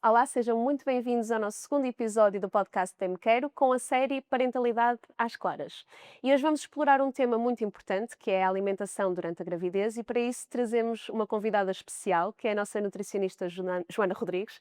Olá, sejam muito bem-vindos ao nosso segundo episódio do podcast Tem Me Quero, com a série Parentalidade às Claras. E hoje vamos explorar um tema muito importante, que é a alimentação durante a gravidez, e para isso trazemos uma convidada especial, que é a nossa nutricionista Joana Rodrigues,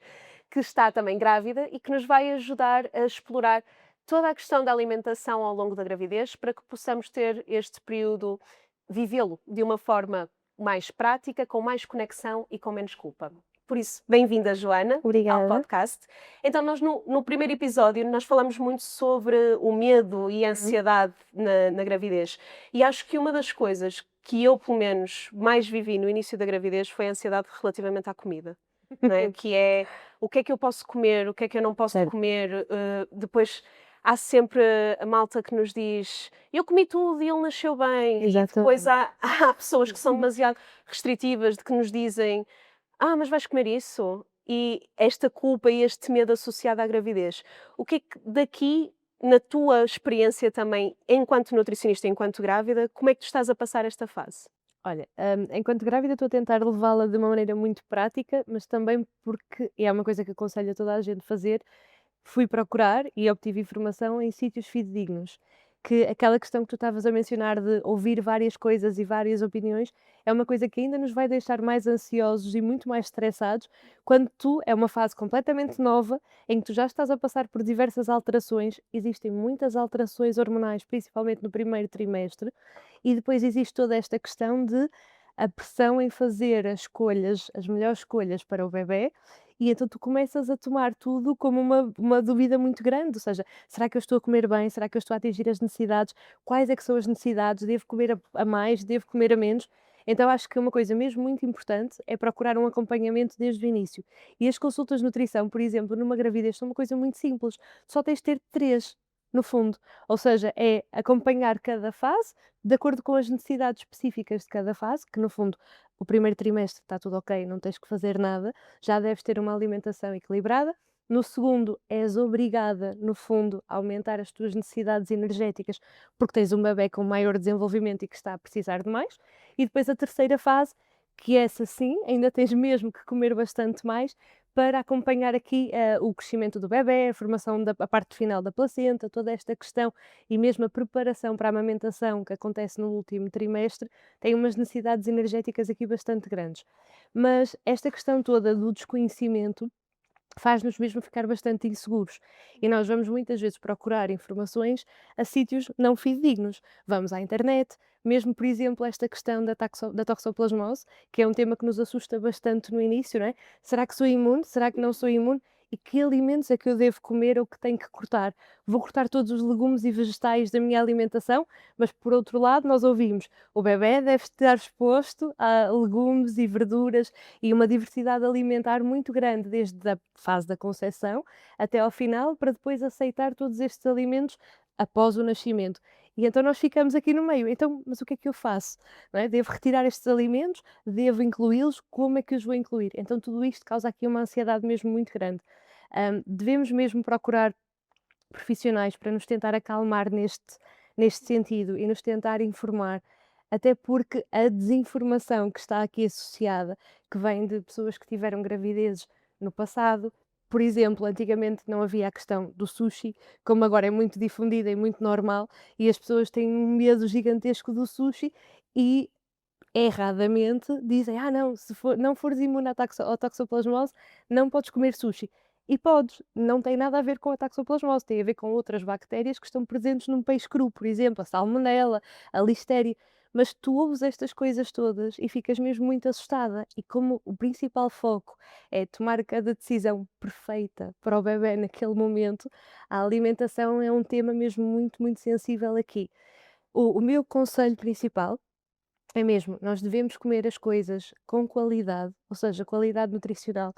que está também grávida e que nos vai ajudar a explorar toda a questão da alimentação ao longo da gravidez, para que possamos ter este período, vivê-lo de uma forma mais prática, com mais conexão e com menos culpa. Por isso, bem-vinda, Joana, ao Obrigada. podcast. Então, nós no primeiro episódio, nós falamos muito sobre o medo e a Uhum. ansiedade na gravidez. E acho que uma das coisas que eu, pelo menos, mais vivi no início da gravidez foi a ansiedade relativamente à comida. Não é? Que é o que é que eu posso comer, o que é que eu não posso Certo, comer. Depois há sempre a malta que nos diz eu comi tudo e ele nasceu bem. E depois exatamente. há pessoas que são demasiado restritivas, de que nos dizem mas vais comer isso? E esta culpa e este medo associado à gravidez. O que é que daqui, na tua experiência também, enquanto nutricionista, enquanto grávida, como é que tu estás a passar esta fase? Olha, enquanto grávida estou a tentar levá-la de uma maneira muito prática, mas também porque e é uma coisa que aconselho a toda a gente fazer, fui procurar e obtive informação em sítios fidedignos, que aquela questão que tu estavas a mencionar de ouvir várias coisas e várias opiniões, é uma coisa que ainda nos vai deixar mais ansiosos e muito mais estressados, quando tu é uma fase completamente nova, em que tu já estás a passar por diversas alterações, existem muitas alterações hormonais, principalmente no primeiro trimestre, e depois existe toda esta questão de a pressão em fazer as escolhas, as melhores escolhas para o bebé, e então tu começas a tomar tudo como uma dúvida muito grande, ou seja, será que eu estou a comer bem? Será que eu estou a atingir as necessidades? Quais é que são as necessidades? Devo comer a mais? Devo comer a menos? Então acho que uma coisa mesmo muito importante é procurar um acompanhamento desde o início. E as consultas de nutrição, por exemplo, numa gravidez são uma coisa muito simples, só tens de ter 3 no fundo, ou seja, é acompanhar cada fase de acordo com as necessidades específicas de cada fase, que no fundo o primeiro trimestre está tudo ok, não tens que fazer nada, já deves ter uma alimentação equilibrada. No segundo, és obrigada, no fundo, a aumentar as tuas necessidades energéticas, porque tens um bebé com maior desenvolvimento e que está a precisar de mais. E depois a terceira fase, que essa sim, ainda tens mesmo que comer bastante mais para acompanhar aqui o crescimento do bebé, a formação da a parte final da placenta, toda esta questão e mesmo a preparação para a amamentação que acontece no último trimestre, tem umas necessidades energéticas aqui bastante grandes. Mas esta questão toda do desconhecimento faz-nos mesmo ficar bastante inseguros e nós vamos muitas vezes procurar informações a sítios não fidedignos. Vamos à internet, mesmo por exemplo esta questão da toxoplasmose, que é um tema que nos assusta bastante no início, não é? Será que sou imune? Será que não sou imune? E que alimentos é que eu devo comer ou que tenho que cortar? Vou cortar todos os legumes e vegetais da minha alimentação, mas por outro lado nós ouvimos o bebé deve estar exposto a legumes e verduras e uma diversidade alimentar muito grande, desde a fase da concepção até ao final, para depois aceitar todos estes alimentos após o nascimento. E então nós ficamos aqui no meio. Então, mas o que é que eu faço? Não é? Devo retirar estes alimentos? Devo incluí-los? Como é que os vou incluir? Então tudo isto causa aqui uma ansiedade mesmo muito grande. Devemos mesmo procurar profissionais para nos tentar acalmar neste sentido e nos tentar informar, até porque a desinformação que está aqui associada, que vem de pessoas que tiveram gravidezes no passado, por exemplo, antigamente não havia a questão do sushi, como agora é muito difundida e muito normal, e as pessoas têm um medo gigantesco do sushi e erradamente dizem: "Ah não, se não fores imune à toxoplasmose, não podes comer sushi". E podes, não tem nada a ver com a toxoplasmose, tem a ver com outras bactérias que estão presentes num peixe cru, por exemplo, a salmonela, a listeria. Mas tu ouves estas coisas todas e ficas mesmo muito assustada. E como o principal foco é tomar cada decisão perfeita para o bebé naquele momento, a alimentação é um tema mesmo muito, muito sensível aqui. O meu conselho principal é mesmo, nós devemos comer as coisas com qualidade, ou seja, qualidade nutricional,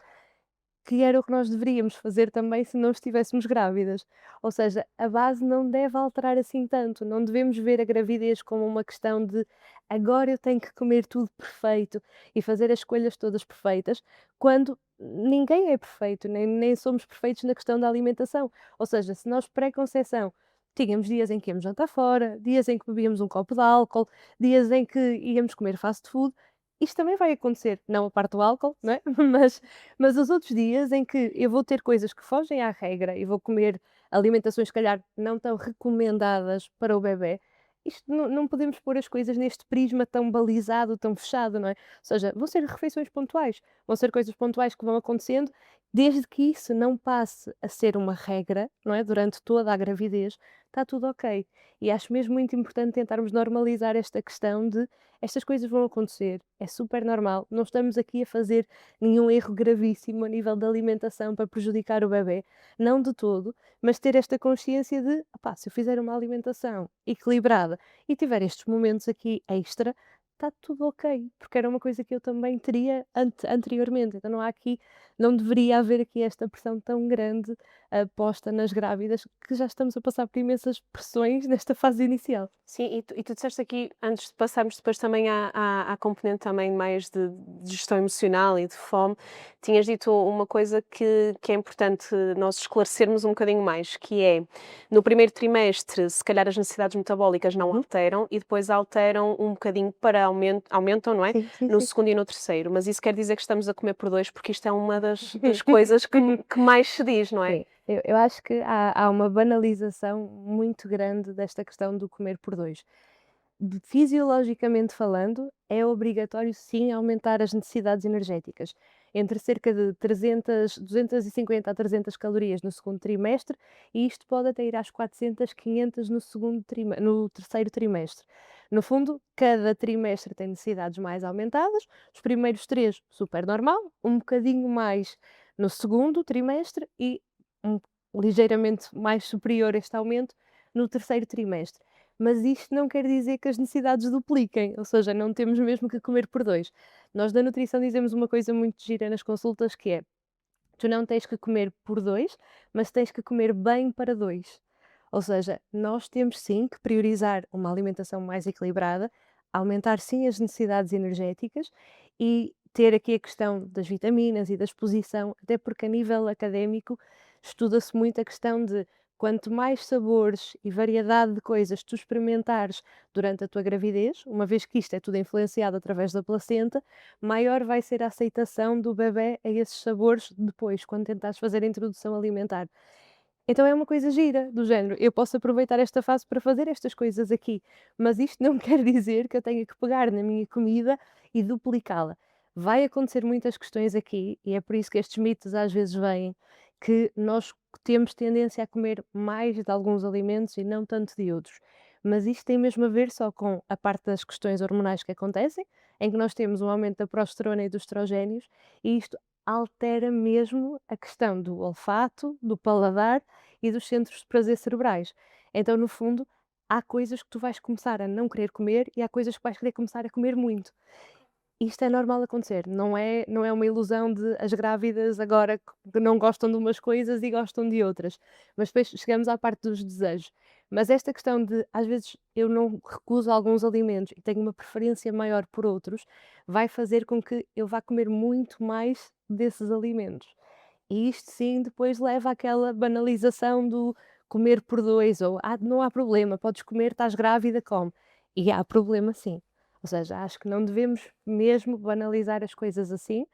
que era o que nós deveríamos fazer também se não estivéssemos grávidas. Ou seja, a base não deve alterar assim tanto, não devemos ver a gravidez como uma questão de agora eu tenho que comer tudo perfeito e fazer as escolhas todas perfeitas, quando ninguém é perfeito, nem somos perfeitos na questão da alimentação. Ou seja, se nós pré-conceição tínhamos dias em que íamos jantar fora, dias em que bebíamos um copo de álcool, dias em que íamos comer fast food, Isto também vai acontecer, não a parte do álcool, não é? Mas os outros dias em que eu vou ter coisas que fogem à regra e vou comer alimentações, se calhar, não tão recomendadas para o bebé, isto não podemos pôr as coisas neste prisma tão balizado, tão fechado, não é? Ou seja, vão ser refeições pontuais, vão ser coisas pontuais que vão acontecendo, desde que isso não passe a ser uma regra, não é? Durante toda a gravidez, está tudo ok. E acho mesmo muito importante tentarmos normalizar esta questão de estas coisas vão acontecer, é super normal, não estamos aqui a fazer nenhum erro gravíssimo a nível da alimentação para prejudicar o bebé, não de todo, mas ter esta consciência de, opá, se eu fizer uma alimentação equilibrada e tiver estes momentos aqui extra, está tudo ok, porque era uma coisa que eu também teria anteriormente, então não deveria haver aqui esta pressão tão grande posta nas grávidas, que já estamos a passar por imensas pressões nesta fase inicial. Sim, e tu disseste aqui, antes de passarmos depois também à componente também mais de gestão emocional e de fome, tinhas dito uma coisa que é importante nós esclarecermos um bocadinho mais, que é, no primeiro trimestre, se calhar as necessidades metabólicas não Uhum. alteram e depois alteram um bocadinho para aumentam, não é? Sim, sim, No sim. segundo e no terceiro, mas isso quer dizer que estamos a comer por 2 porque isto é uma das coisas que mais se diz, não é? Sim, eu acho que há uma banalização muito grande desta questão do comer por 2. Fisiologicamente falando, é obrigatório sim aumentar as necessidades energéticas, entre cerca de 250 a 300 calorias no segundo trimestre, e isto pode até ir às 400, 500 no terceiro trimestre. No fundo, cada trimestre tem necessidades mais aumentadas, os primeiros 3 super normal, um bocadinho mais no segundo trimestre e um ligeiramente mais superior este aumento no terceiro trimestre. Mas isto não quer dizer que as necessidades dupliquem, ou seja, não temos mesmo que comer por 2. Nós da nutrição dizemos uma coisa muito gira nas consultas que é: tu não tens que comer por 2, mas tens que comer bem para 2. Ou seja, nós temos sim que priorizar uma alimentação mais equilibrada, aumentar sim as necessidades energéticas e ter aqui a questão das vitaminas e da exposição, até porque a nível académico estuda-se muito a questão de quanto mais sabores e variedade de coisas tu experimentares durante a tua gravidez, uma vez que isto é tudo influenciado através da placenta, maior vai ser a aceitação do bebé a esses sabores depois, quando tentares fazer a introdução alimentar. Então é uma coisa gira, do género, eu posso aproveitar esta fase para fazer estas coisas aqui, mas isto não quer dizer que eu tenha que pegar na minha comida e duplicá-la. Vai acontecer muitas questões aqui e é por isso que estes mitos às vezes vêm, que nós temos tendência a comer mais de alguns alimentos e não tanto de outros. Mas isto tem mesmo a ver só com a parte das questões hormonais que acontecem, em que nós temos um aumento da progesterona e dos estrogénios, e isto altera mesmo a questão do olfato, do paladar e dos centros de prazer cerebrais. Então, no fundo, há coisas que tu vais começar a não querer comer e há coisas que vais querer começar a comer muito. Isto é normal acontecer, não é uma ilusão de as grávidas agora que não gostam de umas coisas e gostam de outras, mas depois chegamos à parte dos desejos. Mas esta questão de, às vezes, eu não recuso alguns alimentos e tenho uma preferência maior por outros, vai fazer com que eu vá comer muito mais desses alimentos. E isto sim depois leva àquela banalização do comer por 2 ou: "Ah, não há problema, podes comer, estás grávida, come". E há problema sim. Ou seja, acho que não devemos mesmo banalizar as coisas assim,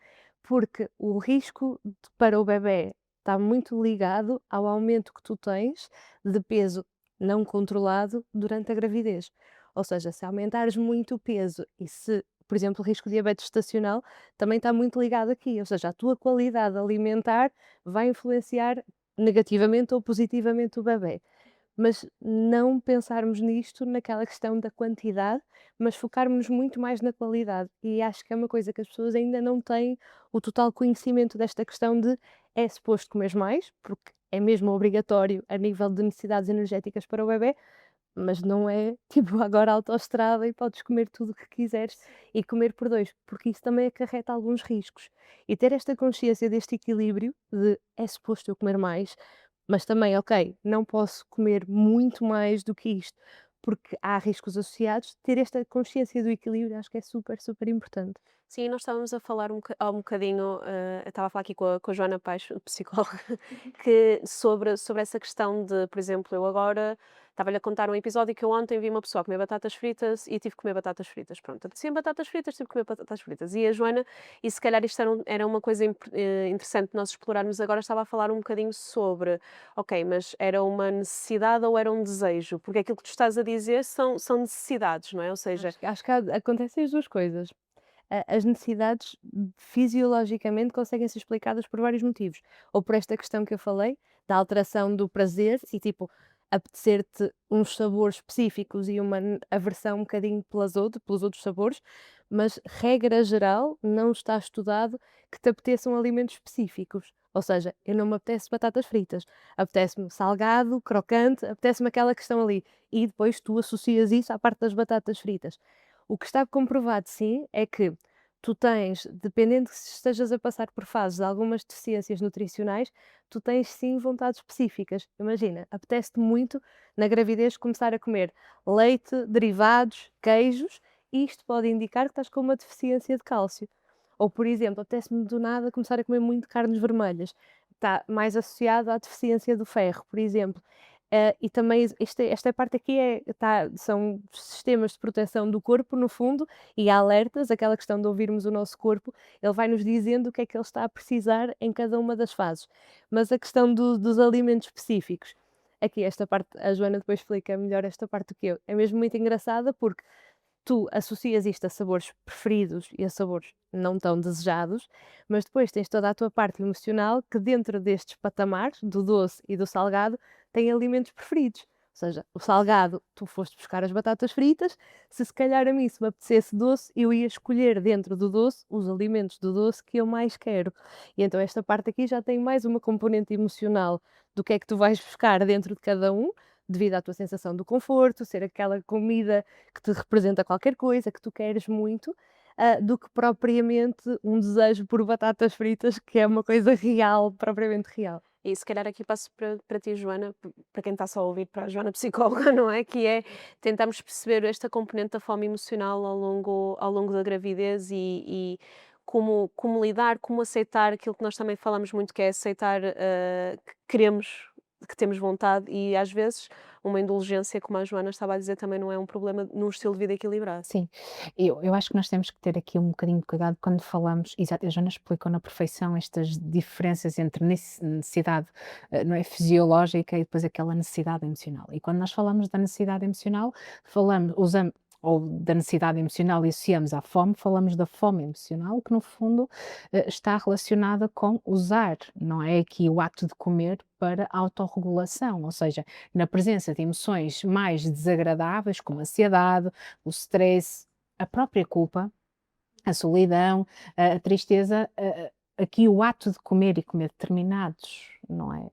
porque o risco para o bebé está muito ligado ao aumento que tu tens de peso não controlado durante a gravidez. Ou seja, se aumentares muito o peso e se, por exemplo, o risco de diabetes estacional também está muito ligado aqui, ou seja, a tua qualidade alimentar vai influenciar negativamente ou positivamente o bebé. Mas não pensarmos nisto naquela questão da quantidade, mas focarmos muito mais na qualidade. E acho que é uma coisa que as pessoas ainda não têm o total conhecimento desta questão de é suposto comer mais, porque é mesmo obrigatório a nível de necessidades energéticas para o bebé, mas não é tipo agora autoestrada e podes comer tudo o que quiseres e comer por 2 porque isso também acarreta alguns riscos. E ter esta consciência deste equilíbrio de é suposto eu comer mais, mas também, ok, não posso comer muito mais do que isto, porque há riscos associados. Ter esta consciência do equilíbrio acho que é super, super importante. Sim, nós estávamos a falar há um bocadinho, eu estava a falar aqui com a Joana Paixão, psicóloga, que sobre essa questão de, por exemplo, eu agora Estava-lhe a contar um episódio que eu ontem vi uma pessoa comer batatas fritas e tive que comer batatas fritas. Pronto, apetecia batatas fritas, tive que comer batatas fritas. E a Joana, e se calhar isto era uma coisa interessante nós explorarmos agora, estava a falar um bocadinho sobre, ok, mas era uma necessidade ou era um desejo? Porque aquilo que tu estás a dizer são necessidades, não é? Ou seja, Acho que acontecem as 2 coisas. As necessidades fisiologicamente conseguem ser explicadas por vários motivos. Ou por esta questão que eu falei, da alteração do prazer e tipo, apetecer-te uns sabores específicos e uma aversão um bocadinho pelos outros sabores, mas regra geral não está estudado que te apeteçam alimentos específicos. Ou seja, eu não me apetece batatas fritas, apetece-me salgado, crocante, apetece-me aquela questão ali. E depois tu associas isso à parte das batatas fritas. O que está comprovado, sim, é que tu tens, dependendo se estejas a passar por fases de algumas deficiências nutricionais, tu tens sim vontades específicas. Imagina, apetece-te muito na gravidez começar a comer leite, derivados, queijos, e isto pode indicar que estás com uma deficiência de cálcio. Ou, por exemplo, apetece-me do nada começar a comer muito carnes vermelhas. Está mais associado à deficiência do ferro, por exemplo. E também esta parte aqui são sistemas de proteção do corpo, no fundo, e alertas, aquela questão de ouvirmos o nosso corpo, ele vai nos dizendo o que é que ele está a precisar em cada uma das fases. Mas a questão dos alimentos específicos, aqui esta parte, a Joana depois explica melhor esta parte do que eu, é mesmo muito engraçada porque tu associas isto a sabores preferidos e a sabores não tão desejados, mas depois tens toda a tua parte emocional que dentro destes patamares, do doce e do salgado, tem alimentos preferidos. Ou seja, o salgado, tu foste buscar as batatas fritas, se calhar a mim se me apetecesse doce, eu ia escolher dentro do doce os alimentos do doce que eu mais quero. E então esta parte aqui já tem mais uma componente emocional do que é que tu vais buscar dentro de cada um, devido à tua sensação do conforto, ser aquela comida que te representa qualquer coisa, que tu queres muito, do que propriamente um desejo por batatas fritas, que é uma coisa real, propriamente real. e se calhar aqui passo para ti, Joana, para quem está só a ouvir, para a Joana psicóloga, não é? Que é tentarmos perceber esta componente da fome emocional ao longo da gravidez e como lidar, como aceitar aquilo que nós também falamos muito, que é aceitar que queremos, que temos vontade e às vezes uma indulgência, como a Joana estava a dizer, também não é um problema num estilo de vida equilibrado. Sim, eu acho que nós temos que ter aqui um bocadinho de cuidado quando falamos, exato, a Joana explicou na perfeição estas diferenças entre necessidade, não é, fisiológica e depois aquela necessidade emocional. E quando nós falamos da necessidade emocional, usamos ou da necessidade emocional e associamos à fome, falamos da fome emocional, que no fundo está relacionada com usar, não é, aqui o ato de comer para autorregulação, ou seja, na presença de emoções mais desagradáveis, como a ansiedade, o stress, a própria culpa, a solidão, a tristeza, aqui o ato de comer e comer determinados, não é?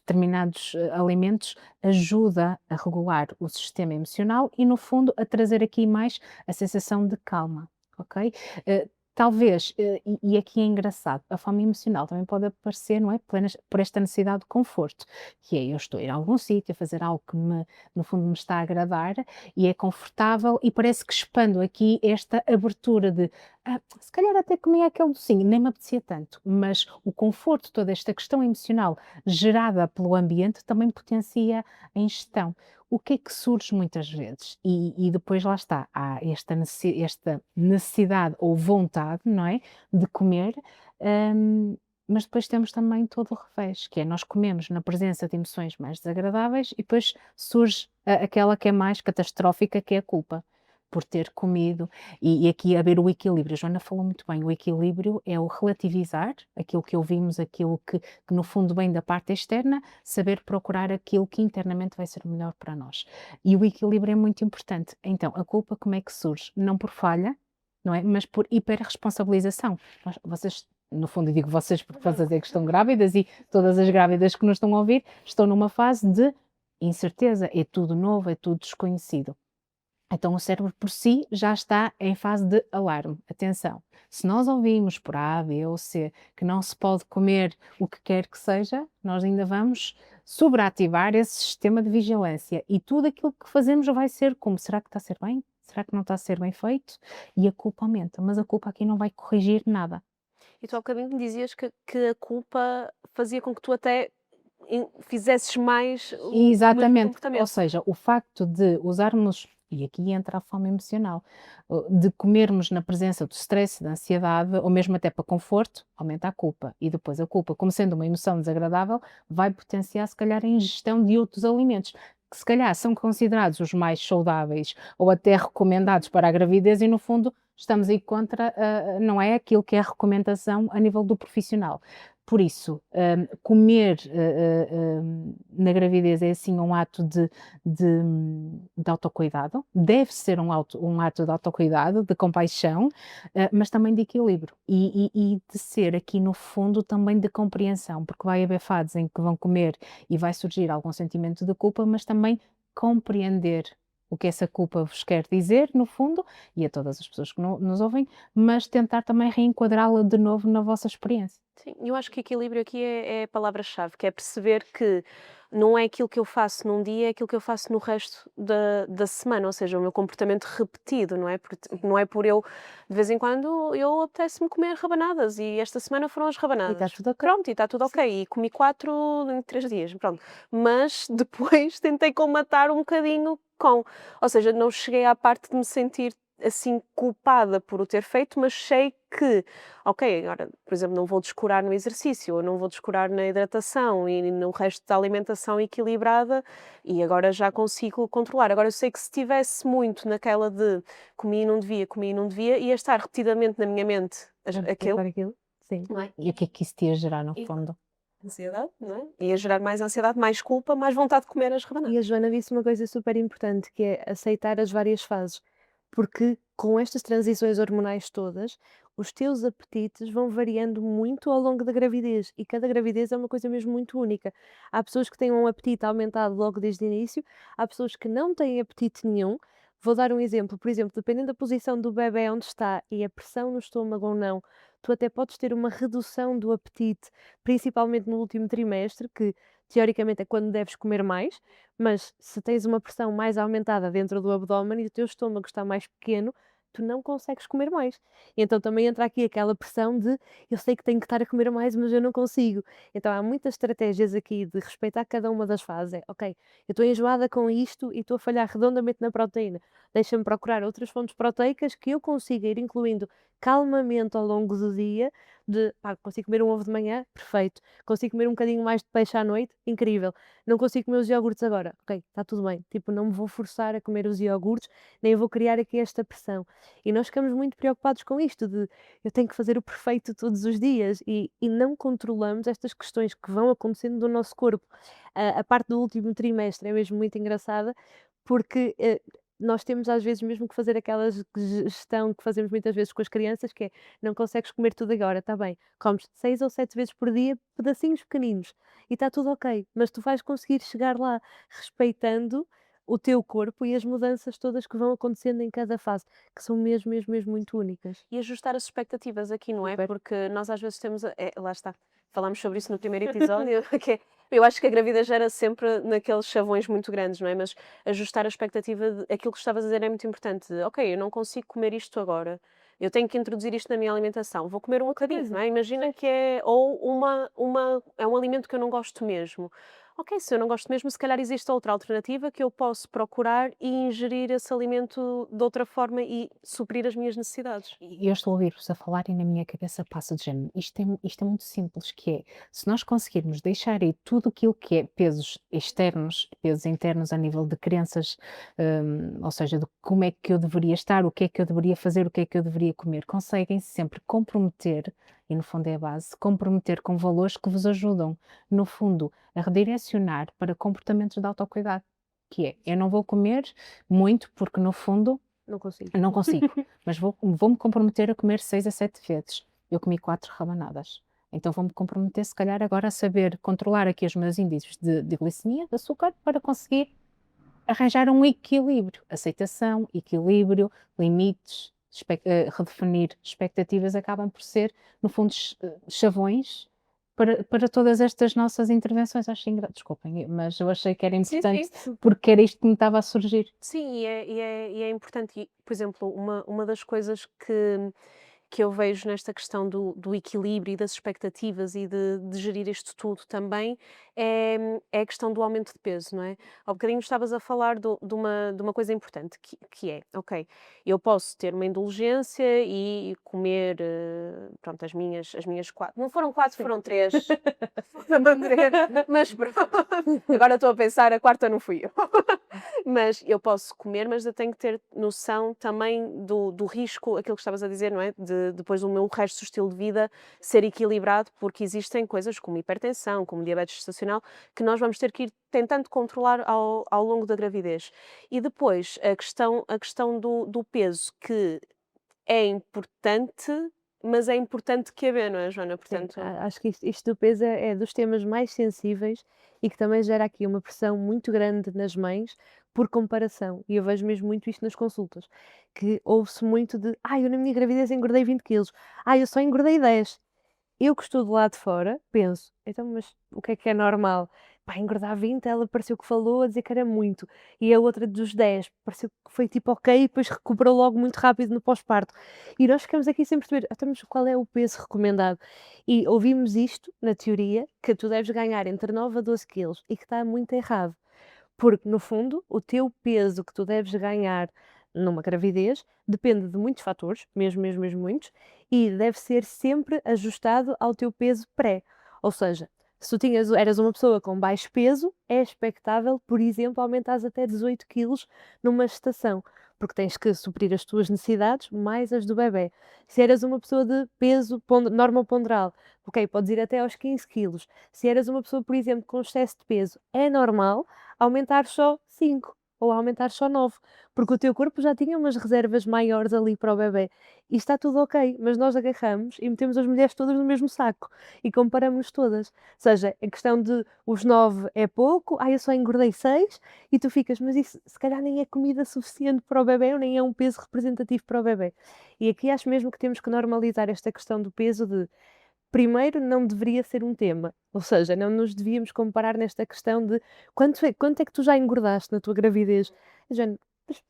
Determinados alimentos ajuda a regular o sistema emocional e, no fundo, a trazer aqui mais a sensação de calma, ok? Talvez, e aqui é engraçado, a fome emocional também pode aparecer, não é? Por esta necessidade de conforto, que é eu estou a ir a algum sítio, a fazer algo que no fundo me está a agradar e é confortável e parece que expando aqui esta abertura de se calhar até comia aquele docinho, nem me apetecia tanto, mas o conforto, toda esta questão emocional gerada pelo ambiente também potencia a ingestão. O que é que surge muitas vezes? E depois lá está, há esta necessidade ou vontade, não é, de comer, mas depois temos também todo o revés, que é nós comemos na presença de emoções mais desagradáveis e depois surge aquela que é mais catastrófica, que é a culpa por ter comido, e aqui haver o equilíbrio. A Joana falou muito bem, o equilíbrio é o relativizar aquilo que ouvimos, aquilo que no fundo vem da parte externa, saber procurar aquilo que internamente vai ser melhor para nós. E o equilíbrio é muito importante. Então, a culpa como é que surge? Não por falha, não é? Mas por hiperresponsabilização. Vocês, no fundo, eu digo vocês porque estão a dizer que estão grávidas e todas as grávidas que nos estão a ouvir estão numa fase de incerteza, é tudo novo, é tudo desconhecido. Então o cérebro por si já está em fase de alarme. Atenção, se nós ouvimos por A, B ou C que não se pode comer o que quer que seja, nós ainda vamos sobreativar esse sistema de vigilância e tudo aquilo que fazemos vai ser como, será que está a ser bem? Será que não está a ser bem feito? E a culpa aumenta, mas a culpa aqui não vai corrigir nada. E tu há bocadinho me dizias que a culpa fazia com que tu até fizesses mais o mesmo Exatamente, ou comportamento. seja, o facto de usarmos, e aqui entra a fome emocional, de comermos na presença do stress, da ansiedade, ou mesmo até para conforto, aumenta a culpa. E depois a culpa, como sendo uma emoção desagradável, vai potenciar se calhar a ingestão de outros alimentos, que se calhar são considerados os mais saudáveis ou até recomendados para a gravidez e no fundo estamos aí contra, não é aquilo que é a recomendação a nível do profissional. Por isso, comer na gravidez é assim um ato de, de autocuidado, deve ser um ato de autocuidado, de compaixão, mas também de equilíbrio e de ser aqui no fundo também de compreensão, porque vai haver fases em que vão comer e vai surgir algum sentimento de culpa, mas também compreender o que essa culpa vos quer dizer, no fundo, e a todas as pessoas que nos ouvem, mas tentar também reenquadrá-la de novo na vossa experiência. Sim, eu acho que equilíbrio aqui é a palavra-chave, que é perceber que não é aquilo que eu faço num dia, é aquilo que eu faço no resto da semana, ou seja, o meu comportamento repetido, não é? Porque não é por eu, de vez em quando, eu apetece-me comer rabanadas e esta semana foram as E está rabanadas. tudo ok. Pronto, e está tudo ok. E comi 4 em 3 dias, pronto. Mas depois tentei colmatar um bocadinho com. Ou seja, não cheguei à parte de me sentir assim culpada por o ter feito, mas sei que, ok, agora, por exemplo, não vou descurar no exercício, ou não vou descurar na hidratação e no resto da alimentação equilibrada e agora já consigo controlar. Agora eu sei que se estivesse muito naquela de comi e não devia, ia estar repetidamente na minha mente aquilo, Para aquilo? Sim. não é? E o que é que isso te ia gerar no E fundo? ansiedade, não é? Ia gerar mais ansiedade, mais culpa, mais vontade de comer as rebanadas. E a Joana disse uma coisa super importante, que é aceitar as várias fases, porque com estas transições hormonais todas, os teus apetites vão variando muito ao longo da gravidez e cada gravidez é uma coisa mesmo muito única. Há pessoas que têm um apetite aumentado logo desde o início, há pessoas que não têm apetite nenhum. Vou dar um exemplo, por exemplo, dependendo da posição do bebé onde está e a pressão no estômago ou não, tu até podes ter uma redução do apetite, principalmente no último trimestre, que teoricamente é quando deves comer mais, mas se tens uma pressão mais aumentada dentro do abdômen e o teu estômago está mais pequeno, tu não consegues comer mais. E então também entra aqui aquela pressão de eu sei que tenho que estar a comer mais, mas eu não consigo. Então há muitas estratégias aqui de respeitar cada uma das fases. É, ok, eu estou enjoada com isto e estou a falhar redondamente na proteína. Deixa-me procurar outras fontes proteicas que eu consiga ir incluindo calmamente ao longo do dia. De, pá, consigo comer um ovo de manhã? Perfeito. Consigo comer um bocadinho mais de peixe à noite? Incrível. Não consigo comer os iogurtes agora? Ok, está tudo bem. Tipo, não me vou forçar a comer os iogurtes, nem vou criar aqui esta pressão. E nós ficamos muito preocupados com isto, de eu tenho que fazer o perfeito todos os dias e não controlamos estas questões que vão acontecendo do nosso corpo. A parte do último trimestre é mesmo muito engraçada, porque nós temos às vezes mesmo que fazer aquela gestão que fazemos muitas vezes com as crianças, que é não consegues comer tudo agora, está bem, comes 6 ou 7 vezes por dia, pedacinhos pequeninos, e está tudo ok, mas tu vais conseguir chegar lá respeitando o teu corpo e as mudanças todas que vão acontecendo em cada fase, que são mesmo, mesmo, mesmo muito únicas. E ajustar as expectativas aqui, não é? Super. Porque nós às vezes temos, lá está, falámos sobre isso no primeiro episódio, que eu acho que a gravidez gera sempre naqueles chavões muito grandes, não é? Mas ajustar a expectativa, aquilo que estavas a dizer é muito importante. Ok, eu não consigo comer isto agora, eu tenho que introduzir isto na minha alimentação, vou comer um bocadinho, certeza. não é? Imagina que é, ou é um alimento que eu não gosto mesmo. Ok, se eu não gosto mesmo, se calhar existe outra alternativa que eu posso procurar e ingerir esse alimento de outra forma e suprir as minhas necessidades. E eu estou a ouvir-vos a falar e na minha cabeça passa de género. Isto é muito simples, que é, se nós conseguirmos deixar aí tudo aquilo que é pesos externos, pesos internos a nível de crenças, ou seja, de como é que eu deveria estar, o que é que eu deveria fazer, o que é que eu deveria comer, conseguem sempre comprometer, e no fundo é a base, comprometer com valores que vos ajudam, no fundo, a redirecionar para comportamentos de autocuidado, que é, eu não vou comer muito porque no fundo Não consigo. não consigo, mas vou-me comprometer a comer 6 a 7 vezes. Eu comi 4 rabanadas. Então vou-me comprometer, se calhar, agora a saber controlar aqui os meus índices de glicemia, de açúcar, para conseguir arranjar um equilíbrio. Aceitação, equilíbrio, limites, redefinir expectativas acabam por ser, no fundo, chavões para todas estas nossas intervenções. Acho desculpem, mas eu achei que era Sim, importante sim. porque era isto que me estava a surgir. Sim, e é importante. E, por exemplo, uma das coisas que eu vejo nesta questão do equilíbrio e das expectativas e de gerir isto tudo também é a questão do aumento de peso, não é? Há bocadinho estavas a falar de uma coisa importante, que é, ok, eu posso ter uma indulgência e comer, pronto, as minhas quatro, não foram quatro, foram três, mas pronto, agora estou a pensar, a quarta não fui eu. Mas eu posso comer, mas eu tenho que ter noção também do risco, aquilo que estavas a dizer, não é? De depois o meu resto do estilo de vida ser equilibrado, porque existem coisas como hipertensão, como diabetes gestacional, que nós vamos ter que ir tentando controlar ao longo da gravidez. E depois a questão do peso, que é importante, mas é importante que haver, não é, Joana? Sim, Portanto, acho que isto do peso é dos temas mais sensíveis e que também gera aqui uma pressão muito grande nas mães por comparação. E eu vejo mesmo muito isto nas consultas, que ouve-se muito de, eu na minha gravidez engordei 20 quilos, eu só engordei 10. Eu que estou do lado de fora, penso, então, mas o que é normal? Pá, engordar 20, ela pareceu que falou a dizer que era muito. E a outra dos 10, pareceu que foi tipo ok, e depois recuperou logo muito rápido no pós-parto. E nós ficamos aqui sem perceber, então, mas qual é o peso recomendado? E ouvimos isto, na teoria, que tu deves ganhar entre 9 a 12 quilos e que está muito errado. Porque, no fundo, o teu peso que tu deves ganhar numa gravidez depende de muitos fatores, mesmo, mesmo, mesmo muitos, e deve ser sempre ajustado ao teu peso pré. Ou seja, se tu eras uma pessoa com baixo peso, é expectável, por exemplo, aumentares até 18 quilos numa gestação, porque tens que suprir as tuas necessidades mais as do bebê. Se eras uma pessoa de peso norma ponderal, ok, podes ir até aos 15 quilos. Se eras uma pessoa, por exemplo, com excesso de peso, é normal aumentar só 5 ou aumentar só 9, porque o teu corpo já tinha umas reservas maiores ali para o bebê. E está tudo ok, mas nós agarramos e metemos as mulheres todas no mesmo saco e comparamos todas. Ou seja, a questão de os 9 é pouco, eu só engordei 6 e tu ficas, mas isso se calhar nem é comida suficiente para o bebê ou nem é um peso representativo para o bebê. E aqui acho mesmo que temos que normalizar esta questão do peso de primeiro, não deveria ser um tema, ou seja, não nos devíamos comparar nesta questão de quanto é que tu já engordaste na tua gravidez? Do género, mas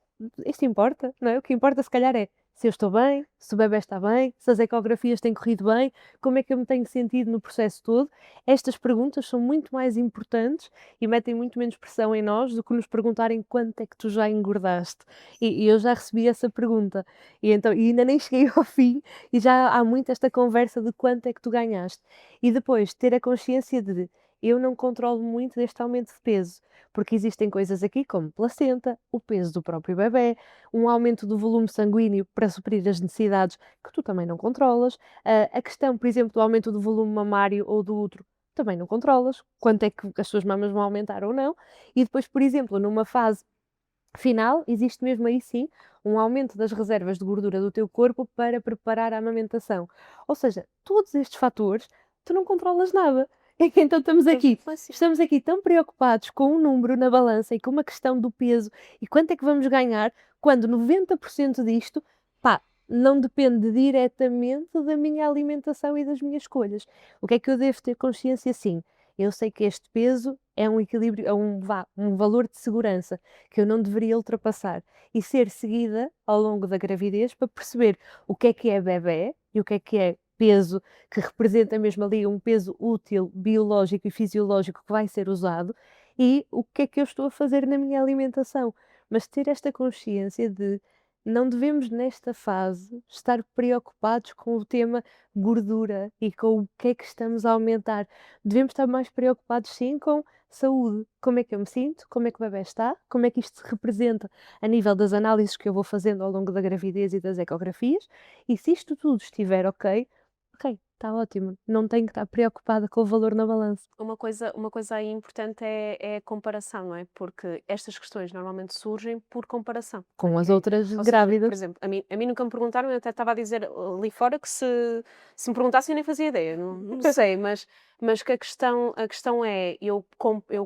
isto importa, não é? O que importa se calhar é se eu estou bem, se o bebé está bem, se as ecografias têm corrido bem, como é que eu me tenho sentido no processo todo. Estas perguntas são muito mais importantes e metem muito menos pressão em nós do que nos perguntarem quanto é que tu já engordaste. E eu já recebi essa pergunta, e ainda nem cheguei ao fim e já há muito esta conversa de quanto é que tu ganhaste. E depois ter a consciência de eu não controlo muito deste aumento de peso, porque existem coisas aqui como placenta, o peso do próprio bebé, um aumento do volume sanguíneo para suprir as necessidades que tu também não controlas, a questão, por exemplo, do aumento do volume mamário ou do útero, também não controlas, quanto é que as tuas mamas vão aumentar ou não, e depois, por exemplo, numa fase final, existe mesmo aí sim um aumento das reservas de gordura do teu corpo para preparar a amamentação. Ou seja, todos estes fatores, tu não controlas nada. Então estamos aqui tão preocupados com um número na balança e com uma questão do peso e quanto é que vamos ganhar, quando 90% disto, pá, não depende diretamente da minha alimentação e das minhas escolhas. O que é que eu devo ter consciência? Sim, eu sei que este peso é um equilíbrio, é um valor de segurança que eu não deveria ultrapassar e ser seguida ao longo da gravidez para perceber o que é bebé e o que é peso que representa mesmo ali um peso útil, biológico e fisiológico que vai ser usado e o que é que eu estou a fazer na minha alimentação. Mas ter esta consciência de não devemos nesta fase estar preocupados com o tema gordura e com o que é que estamos a aumentar. Devemos estar mais preocupados sim com saúde, como é que eu me sinto, como é que o bebé está, como é que isto se representa a nível das análises que eu vou fazendo ao longo da gravidez e das ecografias, e se isto tudo estiver ok, ok, está ótimo, não tenho que estar preocupada com o valor na balança. Uma coisa aí importante é a comparação, não é? Porque estas questões normalmente surgem por comparação. Com as Ok? outras Ou seja, por grávidas. exemplo, a mim nunca me perguntaram, eu até estava a dizer ali fora que se me perguntassem eu nem fazia ideia, não sei, mas que a questão é, eu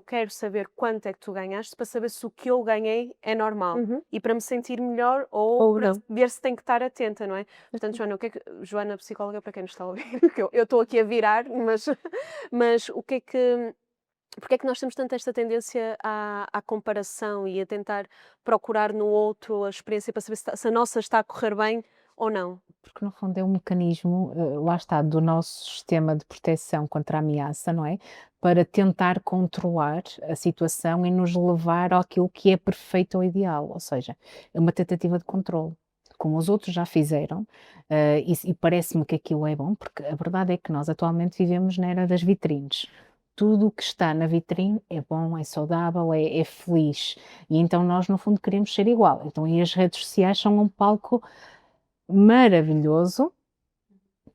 quero saber quanto é que tu ganhaste para saber se o que eu ganhei é normal Uhum. e para me sentir melhor ou Ou para não. ver se tenho que estar atenta, não é? Portanto, Joana, Joana, psicóloga, para quem nos está a ouvir, que eu estou aqui a virar, mas porque é que nós temos tanto esta tendência à comparação e a tentar procurar no outro a experiência para saber se a nossa está a correr bem ou não? Porque no fundo é um mecanismo, lá está, do nosso sistema de proteção contra a ameaça, não é? Para tentar controlar a situação e nos levar àquilo que é perfeito ou ideal, ou seja, é uma tentativa de controle. Como os outros já fizeram, e parece-me que aquilo é bom, porque a verdade é que nós atualmente vivemos na era das vitrines. Tudo o que está na vitrine é bom, é saudável, é feliz. E então nós, no fundo, queremos ser igual. Então, e as redes sociais são um palco maravilhoso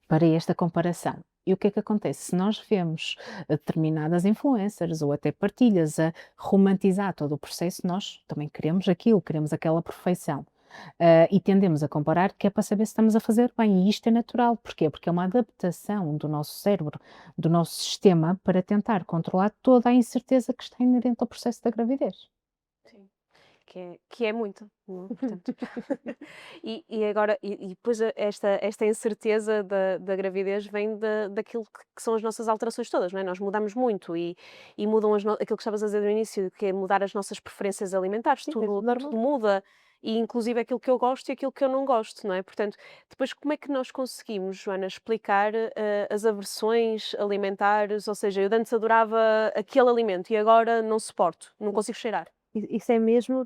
para esta comparação. E o que é que acontece? Se nós vemos determinadas influencers ou até partilhas a romantizar todo o processo, nós também queremos aquilo, queremos aquela perfeição. E tendemos a comparar, que é para saber se estamos a fazer bem. E isto é natural. Porquê? Porque é uma adaptação do nosso cérebro, do nosso sistema, para tentar controlar toda a incerteza que está inerente ao processo da gravidez. Sim. Que é muito, portanto. E agora, e depois esta incerteza da gravidez vem daquilo que são as nossas alterações todas, não é? Nós mudamos muito e mudam aquilo que estavas a dizer no início, que é mudar as nossas preferências alimentares, Sim, é tudo, normal. tudo muda, e inclusive aquilo que eu gosto e aquilo que eu não gosto, não é? Portanto, depois como é que nós conseguimos, Joana, explicar as aversões alimentares, ou seja, eu antes adorava aquele alimento e agora não suporto, não consigo cheirar. Isso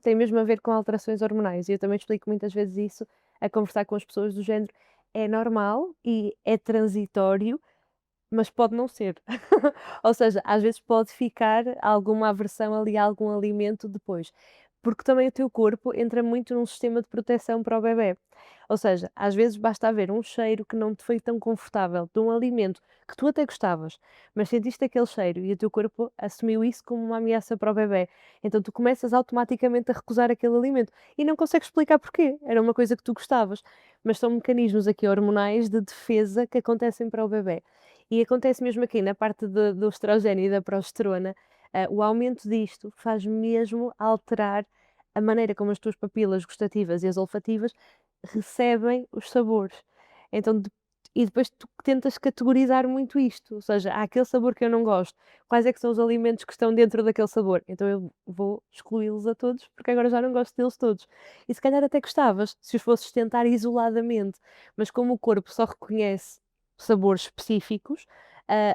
tem mesmo a ver com alterações hormonais e eu também explico muitas vezes isso a conversar com as pessoas do género, é normal e é transitório, mas pode não ser. Ou seja, às vezes pode ficar alguma aversão ali a algum alimento depois, porque também o teu corpo entra muito num sistema de proteção para o bebé. Ou seja, às vezes basta haver um cheiro que não te foi tão confortável de um alimento que tu até gostavas, mas sentiste aquele cheiro e o teu corpo assumiu isso como uma ameaça para o bebé. Então tu começas automaticamente a recusar aquele alimento e não consegues explicar porquê. Era uma coisa que tu gostavas, mas são mecanismos aqui hormonais de defesa que acontecem para o bebé. E acontece mesmo aqui na parte do estrogênio e da progesterona, o aumento disto faz mesmo alterar a maneira como as tuas papilas gustativas e as olfativas recebem os sabores. Então, e depois tu tentas categorizar muito isto, ou seja, há aquele sabor que eu não gosto, quais é que são os alimentos que estão dentro daquele sabor? Então eu vou excluí-los a todos, porque agora já não gosto deles todos. E se calhar até gostavas, se os fosses tentar isoladamente, mas como o corpo só reconhece sabores específicos,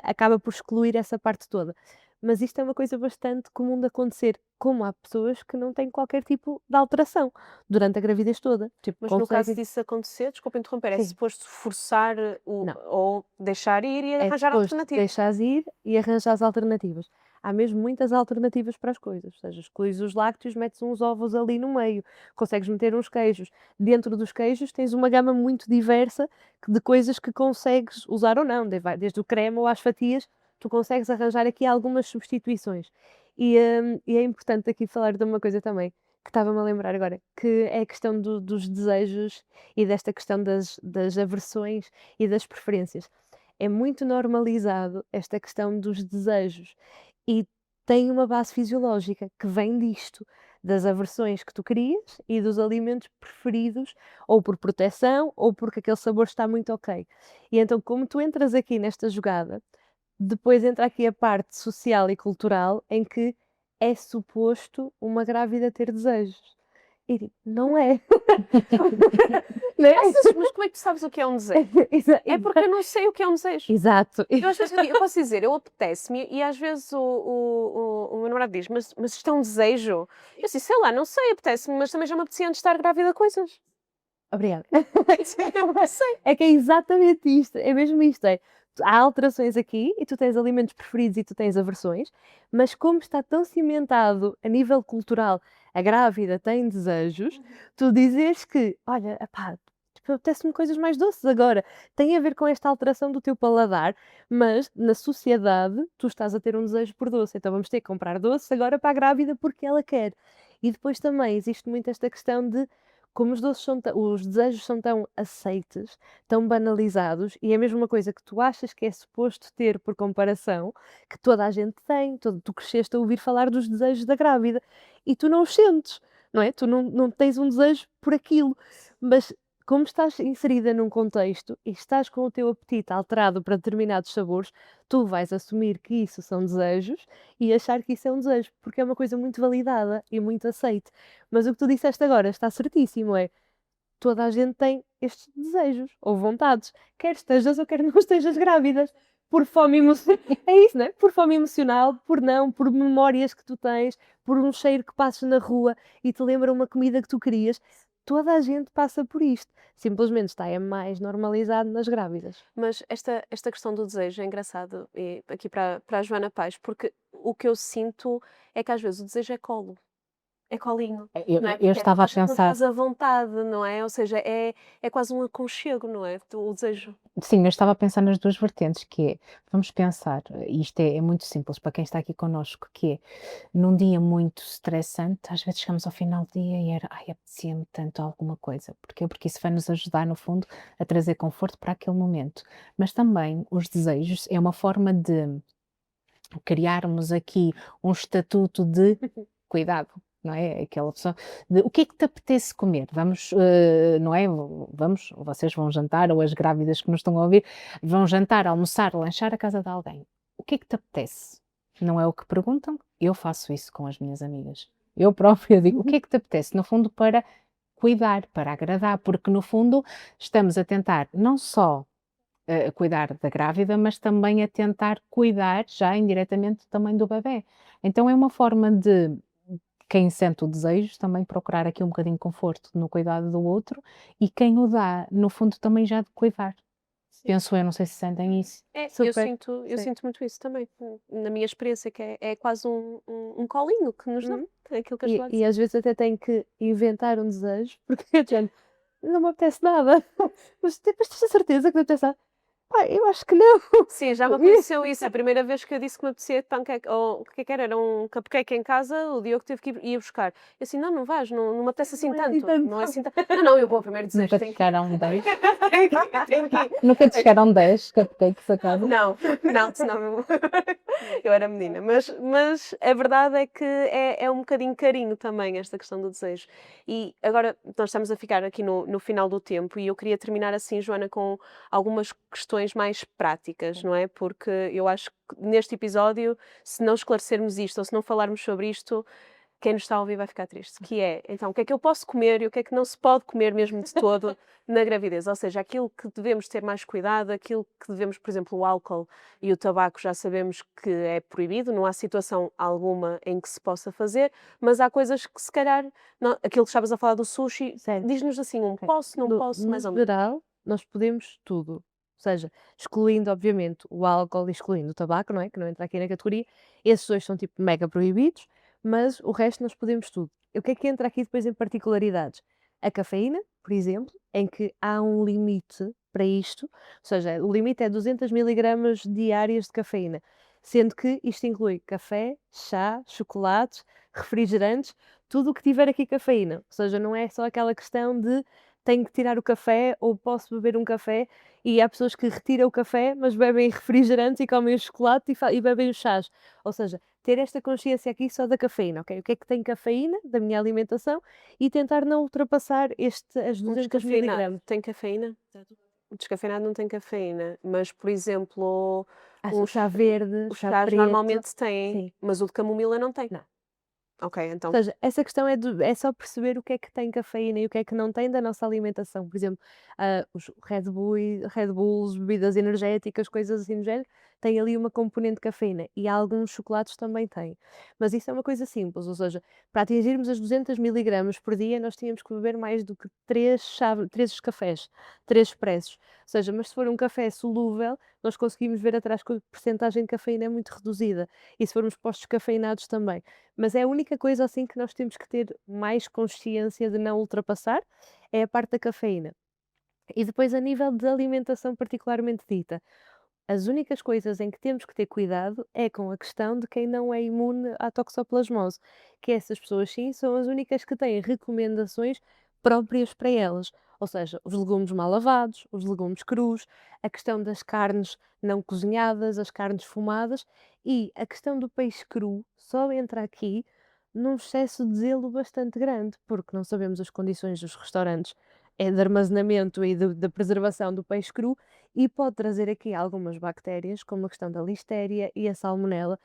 acaba por excluir essa parte toda. Mas isto é uma coisa bastante comum de acontecer, como há pessoas que não têm qualquer tipo de alteração durante a gravidez toda. Tipo, Mas no caso conseguem. disso acontecer, desculpa interromper, é Sim, suposto forçar não. ou deixar ir e É arranjar suposto alternativas. deixares ir e arranjares alternativas. Há mesmo muitas alternativas para as coisas, ou seja, excluís os lácteos, metes uns ovos ali no meio, consegues meter uns queijos. Dentro dos queijos tens uma gama muito diversa de coisas que consegues usar ou não, desde o creme ou às fatias, tu consegues arranjar aqui algumas substituições. E é importante aqui falar de uma coisa também, que estava-me a lembrar agora, que é a questão dos desejos e desta questão das aversões e das preferências. É muito normalizado esta questão dos desejos e tem uma base fisiológica que vem disto, das aversões que tu crias e dos alimentos preferidos, ou por proteção, ou porque aquele sabor está muito ok. E então, como tu entras aqui nesta jogada, depois entra aqui a parte social e cultural em que é suposto uma grávida ter desejos. E tipo, não é. Não é? Mas como é que tu sabes o que é um desejo? Exa- É porque eu não sei o que é um desejo. Exato. Eu às vezes eu posso dizer, eu apetece-me e às vezes o meu namorado diz, mas isto é um desejo? Eu assim, sei lá, não sei, apetece-me, mas também já me apetecia antes de estar grávida coisas. Obrigada. Eu não sei. É que é exatamente isto, é mesmo isto, há alterações aqui e tu tens alimentos preferidos e tu tens aversões, mas como está tão cimentado a nível cultural, a grávida tem desejos, tu dizes que, olha, epá, tipo, apetece-me coisas mais doces agora, tem a ver com esta alteração do teu paladar, mas na sociedade tu estás a ter um desejo por doce, então vamos ter que comprar doce agora para a grávida porque ela quer. E depois também existe muito esta questão de como os doces os desejos são tão aceites, tão banalizados, e é a mesma coisa que tu achas que é suposto ter por comparação, que toda a gente tem, tu cresceste a ouvir falar dos desejos da grávida, e tu não os sentes, não é? Tu não tens um desejo por aquilo, mas como estás inserida num contexto e estás com o teu apetite alterado para determinados sabores, tu vais assumir que isso são desejos e achar que isso é um desejo, porque é uma coisa muito validada e muito aceite. Mas o que tu disseste agora está certíssimo, é toda a gente tem estes desejos ou vontades, quer estejas ou quer não estejas grávidas, por fome emocional, é isso, não é? Por fome emocional, por memórias que tu tens, por um cheiro que passas na rua e te lembra uma comida que tu querias. Toda a gente passa por isto. Simplesmente está mais normalizado nas grávidas. Mas esta questão do desejo é engraçado, aqui para a Joana Paz, porque o que eu sinto é que às vezes o desejo é colo. É colinho, Eu não é? eu Porque estava a acho que não pensar estás à vontade, não é? Ou seja, é quase um aconchego, não é? O desejo. sim, eu estava a pensar nas 2 vertentes, que é, vamos pensar, e isto é muito simples para quem está aqui connosco, que é, num dia muito estressante, às vezes chegamos ao final do dia e era: "Ai, apetecia-me tanto alguma coisa". Porquê? Porque isso vai nos ajudar, no fundo, a trazer conforto para aquele momento. Mas também os desejos é uma forma de criarmos aqui um estatuto de cuidado, não é? Aquela pessoa de o que é que te apetece comer? Vamos, não é? Vamos, vocês vão jantar, ou as grávidas que nos estão a ouvir, vão jantar, almoçar, lanchar à casa de alguém. O que é que te apetece? Não é o que perguntam? Eu faço isso com as minhas amigas. Eu própria digo: o que é que te apetece? No fundo, para cuidar, para agradar, porque no fundo estamos a tentar não só cuidar da grávida, mas também a tentar cuidar já indiretamente também do bebé. Então é uma forma de quem sente o desejo também procurar aqui um bocadinho de conforto no cuidado do outro e quem o dá, no fundo, também já de cuidar. Sim. Penso eu, não sei se sentem isso. É, Super, eu sim. sinto muito isso também, na minha experiência, que é quase um colinho que nos dão, Uhum. é aquilo que a Joana E disse. às vezes até tenho que inventar um desejo, porque é de género, não me apetece nada. Mas tens a certeza que não apetece nada? Pá, eu acho que não. Sim, já me aconteceu isso. A primeira vez que eu disse que me apetecia panqueque, ou o que é que era? Era um cupcake em casa, o Diogo teve que ir buscar. Eu assim, não, não vais, não me apetece assim Não é assim tanto. tanto. Não é assim tanto. Não, não, eu vou primeiro desejo, Nunca te tenho que ir. chegaram 10? Tenho que ir. Nunca te chegaram 10 cupcakes a casa? Não, não, senão eu era menina. Mas a verdade é que é um bocadinho carinho também esta questão do desejo. E agora nós estamos a ficar aqui no final do tempo e eu queria terminar assim, Joana, com algumas questões mais práticas, não é? Porque eu acho que neste episódio, se não esclarecermos isto ou se não falarmos sobre isto, quem nos está a ouvir vai ficar triste, que é, então, o que é que eu posso comer e o que é que não se pode comer mesmo de todo na gravidez? Ou seja, aquilo que devemos ter mais cuidado, aquilo que devemos, por exemplo, o álcool e o tabaco já sabemos que é proibido, não há situação alguma em que se possa fazer, mas há coisas que se calhar, aquilo que estavas a falar do sushi, Certo. diz-nos assim, Ok. posso, não posso, No mais ou menos. geral, nós podemos tudo. Ou seja, excluindo, obviamente, o álcool e excluindo o tabaco, não é? Que não entra aqui na categoria. Esses dois são tipo mega proibidos, mas o resto nós podemos tudo. E o que é que entra aqui depois em particularidades? A cafeína, por exemplo, em que há um limite para isto, ou seja, o limite é 200 miligramas diárias de cafeína, sendo que isto inclui café, chá, chocolates, refrigerantes, tudo o que tiver aqui cafeína. Ou seja, não é só aquela questão de tenho que tirar o café ou posso beber um café, e há pessoas que retiram o café, mas bebem refrigerantes e comem o chocolate e bebem os chás. Ou seja, ter esta consciência aqui só da cafeína, ok? O que é que tem cafeína da minha alimentação e tentar não ultrapassar as Um 200 descafeinado miligramas. tem cafeína? O descafeinado não tem cafeína, mas, por exemplo, O chá verde, os chá chás preto, normalmente têm, sim. mas o de camomila não tem. Não. Ok, Ou então, seja, essa questão é só perceber o que é que tem cafeína e o que é que não tem da nossa alimentação. Por exemplo, os Red Bulls, bebidas energéticas, coisas assim do género, têm ali uma componente de cafeína e alguns chocolates também têm. Mas isso é uma coisa simples, ou seja, para atingirmos as 200 miligramas por dia, nós tínhamos que beber mais do que 3 cafés, 3 expressos. Ou seja, mas se for um café solúvel, nós conseguimos ver atrás que a percentagem de cafeína é muito reduzida. E se formos postos cafeinados também. Mas é a única coisa assim que nós temos que ter mais consciência de não ultrapassar, é a parte da cafeína. E depois a nível de alimentação particularmente dita, as únicas coisas em que temos que ter cuidado é com a questão de quem não é imune à toxoplasmose, que essas pessoas sim são as únicas que têm recomendações próprias para elas. Ou seja, os legumes mal lavados, os legumes crus, a questão das carnes não cozinhadas, as carnes fumadas e a questão do peixe cru só entra aqui num excesso de zelo bastante grande, porque não sabemos as condições dos restaurantes de armazenamento e da preservação do peixe cru e pode trazer aqui algumas bactérias, como a questão da listéria e a salmonela,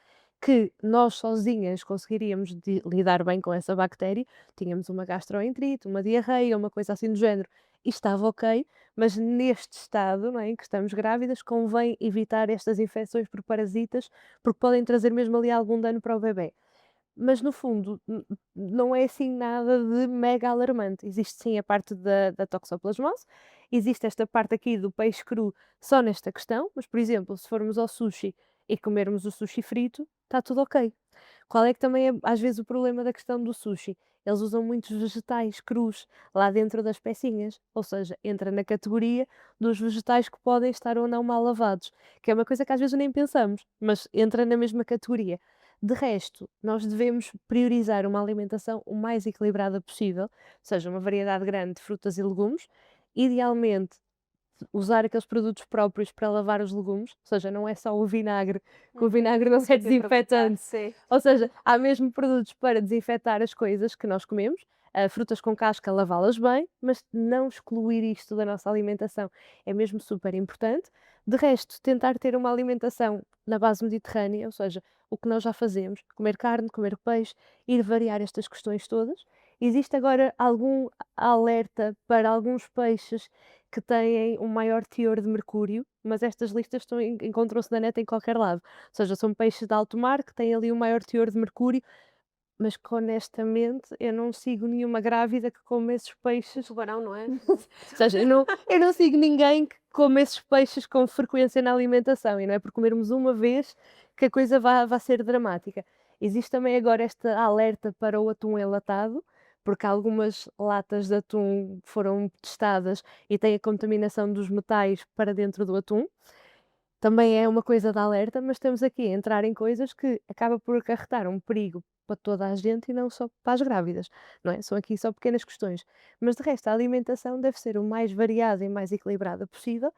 que nós sozinhas conseguiríamos lidar bem com essa bactéria, tínhamos uma gastroenterite, uma diarreia, uma coisa assim do género, e estava ok, mas neste estado, não é, em que estamos grávidas, convém evitar estas infecções por parasitas, porque podem trazer mesmo ali algum dano para o bebê. Mas no fundo, não é assim nada de mega alarmante. Existe sim a parte da toxoplasmose, existe esta parte aqui do peixe cru só nesta questão, mas por exemplo, se formos ao sushi e comermos o sushi frito, está tudo ok. Qual é que também é às vezes o problema da questão do sushi? Eles usam muitos vegetais crus lá dentro das pecinhas, ou seja, entra na categoria dos vegetais que podem estar ou não mal lavados, que é uma coisa que às vezes nem pensamos, mas entra na mesma categoria. De resto, nós devemos priorizar uma alimentação o mais equilibrada possível, ou seja, uma variedade grande de frutas e legumes, idealmente usar aqueles produtos próprios para lavar os legumes, ou seja, não é só o vinagre, que o vinagre não é Sempre aproveitar, desinfetante. sim. Ou seja, há mesmo produtos para desinfetar as coisas que nós comemos, frutas com casca, lavá-las bem, mas não excluir isto da nossa alimentação é mesmo super importante. De resto, tentar ter uma alimentação na base mediterrânea, ou seja, o que nós já fazemos, comer carne, comer peixe, ir variar estas questões todas. Existe agora algum alerta para alguns peixes que têm um maior teor de mercúrio, mas estas listas encontram-se na net em qualquer lado. Ou seja, são peixes de alto mar que têm ali um maior teor de mercúrio, mas que honestamente eu não sigo nenhuma grávida que come esses peixes. Tubarão, não é? Ou seja, eu não sigo ninguém que come esses peixes com frequência na alimentação, e não é por comermos uma vez que a coisa vai ser dramática. Existe também agora esta alerta para o atum enlatado, porque algumas latas de atum foram testadas e têm a contaminação dos metais para dentro do atum. Também é uma coisa de alerta, mas estamos aqui a entrar em coisas que acaba por acarretar um perigo para toda a gente e não só para as grávidas, não é? São aqui só pequenas questões. Mas de resto, a alimentação deve ser o mais variada e mais equilibrada possível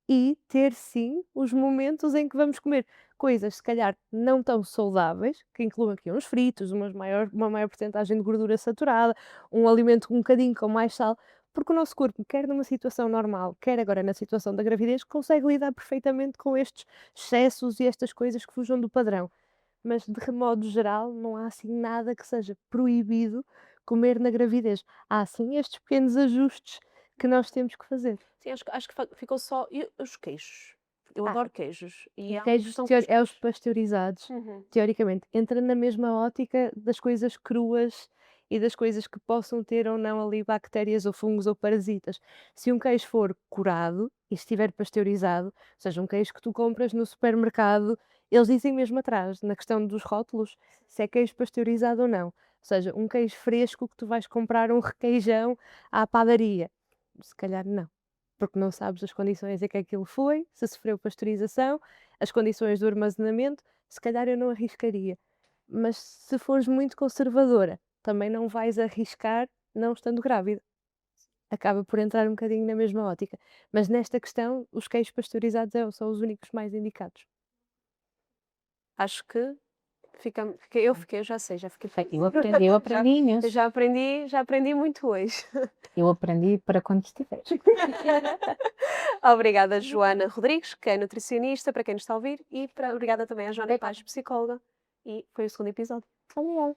e ter sim os momentos em que vamos comer coisas se calhar não tão saudáveis, que incluam aqui uns fritos, uma maior porcentagem de gordura saturada, um alimento um bocadinho com mais sal, porque o nosso corpo, quer numa situação normal, quer agora na situação da gravidez, consegue lidar perfeitamente com estes excessos e estas coisas que fujam do padrão. Mas de modo geral, não há assim nada que seja proibido comer na gravidez. Há sim estes pequenos ajustes que nós temos que fazer. Sim, acho que ficou só. E os queijos? Eu Ah, adoro queijos. E há uns que queijos são é os cuscudos. pasteurizados, Uhum. teoricamente, entra na mesma ótica das coisas cruas e das coisas que possam ter ou não ali bactérias ou fungos ou parasitas. Se um queijo for curado e estiver pasteurizado, ou seja, um queijo que tu compras no supermercado, eles dizem mesmo atrás, na questão dos rótulos, se é queijo pasteurizado ou não. Ou seja, um queijo fresco que tu vais comprar um requeijão à padaria. Se calhar não, porque não sabes as condições em que aquilo foi, se sofreu pasteurização, as condições do armazenamento, se calhar eu não arriscaria. Mas se fores muito conservadora, também não vais arriscar não estando grávida. Acaba por entrar um bocadinho na mesma ótica. Mas nesta questão, os queijos pasteurizados são os únicos mais indicados. Acho que eu já sei, já fiquei Eu aprendi Eu imenso. já aprendi muito hoje. Eu aprendi para quando estiveres. Obrigada, Joana Rodrigues, que é nutricionista, para quem nos está a ouvir, e obrigada também à Joana Paz, psicóloga. E foi o segundo episódio. Obrigada.